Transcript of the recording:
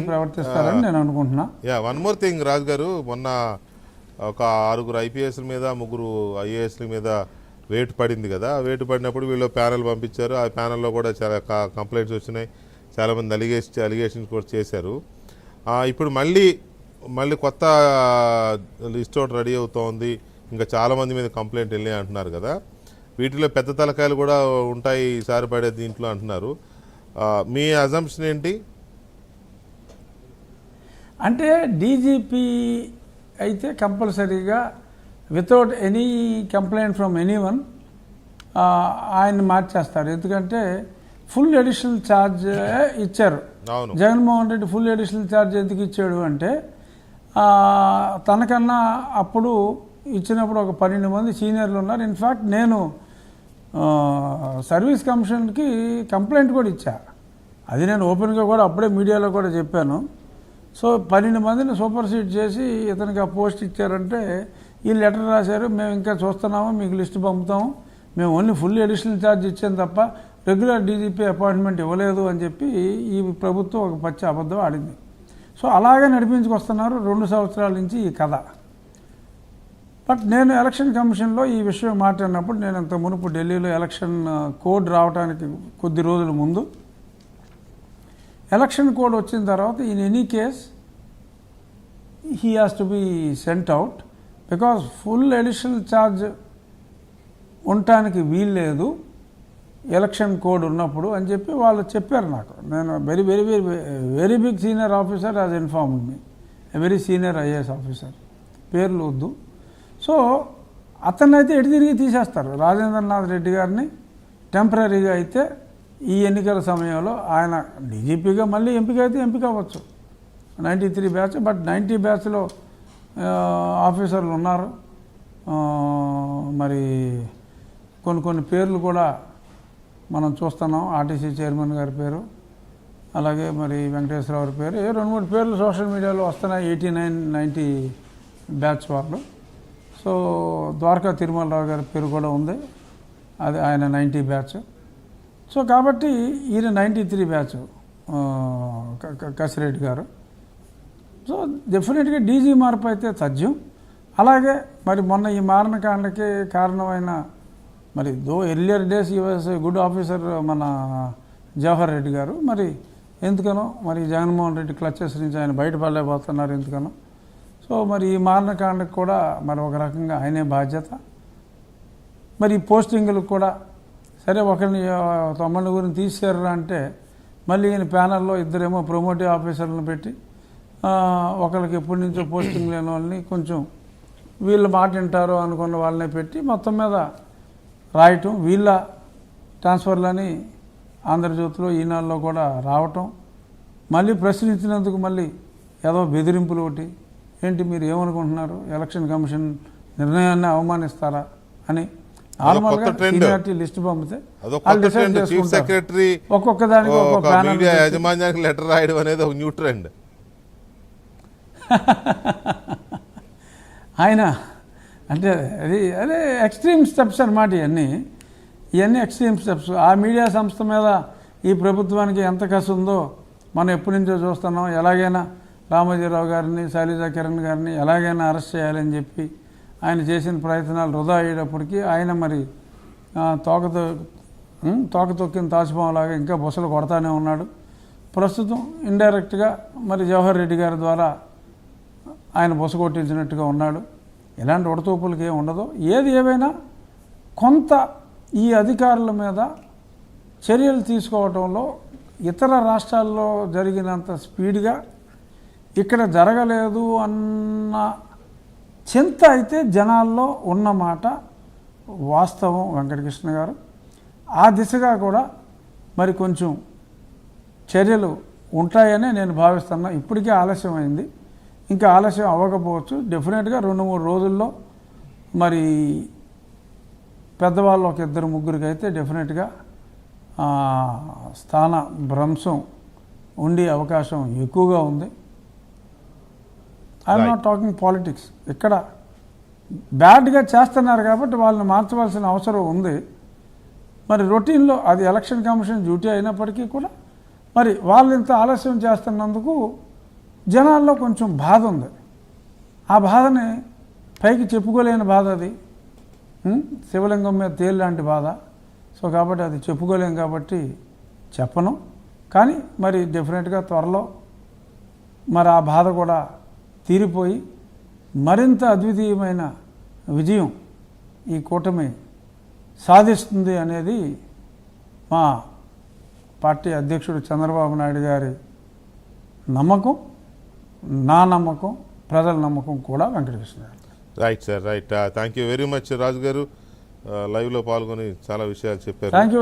ప్రవర్తిస్తారని నేను అనుకుంటున్నా. One more thing రాజు గారు, మొన్న ఒక 6 IPSల మీద 3 IASల మీద వేటు పడింది కదా. వేటు పడినప్పుడు వీళ్ళు ప్యానెల్ పంపించారు. ఆ ప్యానెల్లో కూడా చాలా కంప్లైంట్స్ వచ్చినాయి. చాలామంది అలిగేషన్స్ కూడా చేశారు. ఇప్పుడు మళ్ళీ కొత్త లిస్ట్ అవుట్ రెడీ అవుతోంది. ఇంకా చాలామంది మీద కంప్లైంట్ వెళ్ళి అంటున్నారు కదా. వీటిలో పెద్ద తలకాయలు కూడా ఉంటాయి ఈసారి పడే దీంట్లో అంటున్నారు. మీ అజంప్షన్ ఏంటి? అంటే డీజీపీ అయితే కంపల్సరీగా without any complaint from anyone ఆయన్ని మార్చేస్తారు. ఎందుకంటే ఫుల్ అడిషనల్ ఛార్జ్ ఇచ్చారు Jaganmohan Reddy. Full additional charge ఎందుకు ఇచ్చాడు అంటే తనకన్నా అప్పుడు ఇచ్చినప్పుడు ఒక 12 మంది సీనియర్లు ఉన్నారు. ఇన్ఫ్యాక్ట్ నేను సర్వీస్ కమిషన్కి కంప్లైంట్ కూడా ఇచ్చా. అది నేను ఓపెన్గా కూడా అప్పుడే మీడియాలో కూడా చెప్పాను. సో 12 మందిని సూపర్సీడ్ చేసి ఇతనికి ఆ పోస్ట్ ఇచ్చారంటే ఈ లెటర్ రాశారు, మేము ఇంకా చూస్తున్నాము, మీకు లిస్టు పంపుతాము, మేము ఓన్లీ ఫుల్ అడిషనల్ ఛార్జ్ ఇచ్చాను తప్ప రెగ్యులర్ డీజీపీ అపాయింట్మెంట్ ఇవ్వలేదు అని చెప్పి ఈ ప్రభుత్వం ఒక పచ్చి అబద్ధం ఆడింది. సో అలాగే నడిపించుకొస్తున్నారు 2 సంవత్సరాల నుంచి ఈ కథ. బట్ నేను ఎలక్షన్ కమిషన్లో ఈ విషయం మాట్లాడినప్పుడు, నేను ఇంత మునుపు ఢిల్లీలో ఎలక్షన్ కోడ్ రావడానికి కొద్ది రోజుల ముందు, ఎలక్షన్ కోడ్ వచ్చిన తర్వాత in any case he has to be sent out because full additional charge ఉండటానికి వీల్లేదు ఎలక్షన్ కోడ్ ఉన్నప్పుడు అని చెప్పి వాళ్ళు చెప్పారు నాకు. నేను very very very very big senior officer has informed me, very senior IAS officer, పేర్లు వద్దు. సో అతన్నైతే ఎటు తిరిగి తీసేస్తారు. రాజేంద్రనాథ్ రెడ్డి గారిని టెంపరీగా అయితే ఈ ఎన్నికల సమయంలో ఆయన డీజీపీగా మళ్ళీ ఎంపిక అయితే ఎంపిక అవ్వచ్చు 93 బ్యాచ్. బట్ 90 బ్యాచ్లో ఆఫీసర్లు ఉన్నారు. మరి కొన్ని పేర్లు కూడా మనం చూస్తున్నాం. ఆర్టీసీ చైర్మన్ గారి పేరు, అలాగే మరి వెంకటేశ్వరరావు పేరు, 2-3 పేర్లు సోషల్ మీడియాలో వస్తున్నాయి 89, 90 బ్యాచ్ వాళ్ళు. సో ద్వారకా తిరుమలరావు గారి పేరు కూడా ఉంది, అది ఆయన 90 బ్యాచ్. సో కాబట్టి ఈయన 93 బ్యాచ్ కసిరెడ్డి గారు. సో డెఫినెట్గా డీజీ మార్పు అయితే తథ్యం. అలాగే మరి మొన్న ఈ మారణకాండకి కారణమైన మరి ఎర్లియర్ డేస్ ఈ వాజ్ గుడ్ ఆఫీసర్ మన జవహర్ రెడ్డి గారు, మరి ఎందుకనో మరి జగన్మోహన్ రెడ్డి క్లచెస్ నుంచి ఆయన బయటపడలేకపోతున్నారు ఎందుకనో. సో మరి ఈ మారణకాండకు కూడా మరి ఒక రకంగా ఆయనే బాధ్యత. మరి ఈ పోస్టింగులకు కూడా సరే ఒకరిని 90 తీసారు అంటే మళ్ళీ ఈయన ప్యానల్లో ఇద్దరేమో ప్రమోటివ్ ఆఫీసర్లను పెట్టి ఒకరికి ఎప్పటి నుంచో పోస్టింగ్ లేని వాళ్ళని కొంచెం వీళ్ళు మాట వింటారు అనుకున్న వాళ్ళని పెట్టి మొత్తం మీద రాయటం, వీళ్ళ ట్రాన్స్ఫర్లని ఆంధ్రజ్యోతిలో ఈనాడులో కూడా రావటం, మళ్ళీ ప్రశ్నించినందుకు మళ్ళీ ఏదో బెదిరింపులు ఒకటి. ఏంటి మీరు ఏమనుకుంటున్నారు, ఎలక్షన్ కమిషన్ నిర్ణయాన్ని అవమానిస్తారా అని నార్మల్గా సీనియారిటీ లిస్ట్ పంపితే ఒక్కొక్క దానికి ఒక్కొక్క ప్యానెల్ యాజమాన్యానికి లెటర్ రాయడం అనేది ఒక న్యూ ట్రెండ్. ఆయన అంటే అదే ఎక్స్ట్రీమ్ స్టెప్స్ అన్నమాట. ఇవన్నీ ఎక్స్ట్రీమ్ స్టెప్స్. ఆ మీడియా సంస్థ మీద ఈ ప్రభుత్వానికి ఎంత కసి ఉందో మనం ఎప్పటి నుంచో చూస్తున్నాం. ఎలాగైనా రామోజీరావు గారిని, శైలజా కిరణ్ గారిని ఎలాగైనా అరెస్ట్ చేయాలని చెప్పి ఆయన చేసిన ప్రయత్నాలు వృధా అయ్యేటప్పటికీ ఆయన మరి తోక తొక్కిన తాచుపాంలాగా ఇంకా బుసలు కొడతానే ఉన్నాడు. ప్రస్తుతం ఇండైరెక్ట్గా మరి జవహర్ రెడ్డి గారి ద్వారా ఆయన బుస కొట్టించినట్టుగా ఉన్నాడు. ఇలాంటి ఉడతూపులకి ఏమి ఉండదు. ఏది ఏమైనా కొంత ఈ అధికారుల మీద చర్యలు తీసుకోవడంలో ఇతర రాష్ట్రాల్లో జరిగినంత స్పీడ్గా ఇక్కడ జరగలేదు అన్న చింత అయితే జనాల్లో ఉన్నమాట వాస్తవం వెంకటకృష్ణ గారు. ఆ దిశగా కూడా మరి కొంచెం చర్యలు ఉంటాయని నేను భావిస్తున్నా. ఇప్పటికే ఆలస్యమైంది, ఇంకా ఆలస్యం అవ్వకపోవచ్చు. డెఫినెట్గా 2-3 రోజుల్లో మరి పెద్దవాళ్ళు ఒక 2-3 అయితే డెఫినెట్గా స్థాన భ్రంశం ఉండే అవకాశం ఎక్కువగా ఉంది. I'm not talking politics. ఇక్కడ బ్యాడ్గా చేస్తున్నారు కాబట్టి వాళ్ళని మార్చవలసిన అవసరం ఉంది. మరి రొటీన్లో అది ఎలక్షన్ కమిషన్ డ్యూటీ అయినప్పటికీ కూడా మరి వాళ్ళు ఇంత ఆలస్యం చేస్తున్నందుకు జనాల్లో కొంచెం బాధ ఉంది. ఆ బాధని పైకి చెప్పుకోలేని బాధ అది. శివలింగం మీద తేలు లాంటి బాధ. సో కాబట్టి అది చెప్పుకోలేం కాబట్టి చెప్పను. కానీ మరి డెఫినెట్గా త్వరలో మరి ఆ బాధ కూడా తీరిపోయి మరింత అద్వితీయమైన విజయం ఈ కూటమి సాధిస్తుంది అనేది మా పార్టీ అధ్యక్షుడు చంద్రబాబు నాయుడు గారి నమ్మకం, నా నమ్మకం, ప్రజల నమ్మకం కూడా Venkatakrishna garu. Right sir, right. Thank you very much Raju garu. లైవ్లో పాల్గొని చాలా విషయాలు చెప్పారు. Thank you.